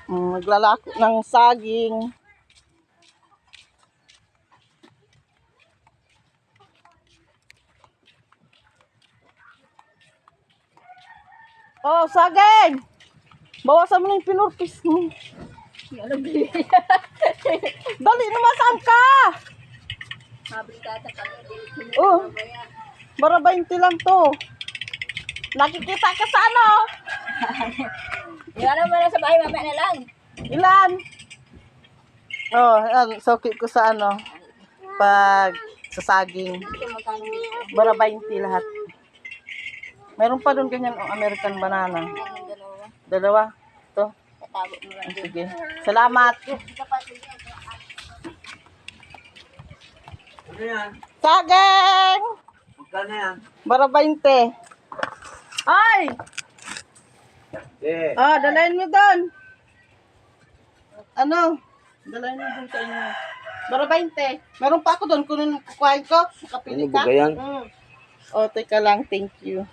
Naglalako ng saging. Oh, saging! Bawasan mo na yung pinurpis mo. Dali naman, saan ka? Oh, bara 20 lang to. Nakikita ka sa ano? Iwan mo na sa bahay, mamaya na lang. Ilan? Oh, yan. Soki ko sa ano. Pag sa saging. Bara 20 lahat. Meron pa doon ganyan American banana. Dalawa. Ito. Sige. Salamat. Ano yan? Saging! Magkano yan? Bara 20. Ay! Eh. Dalayan mo doon. Ano? Dalayan mo doon sa inyo. Bara 20. Meron pa ako doon. Kunin kukuhain ko. Nakapili Ano ka. ba yan? Oh, teka lang. Thank you.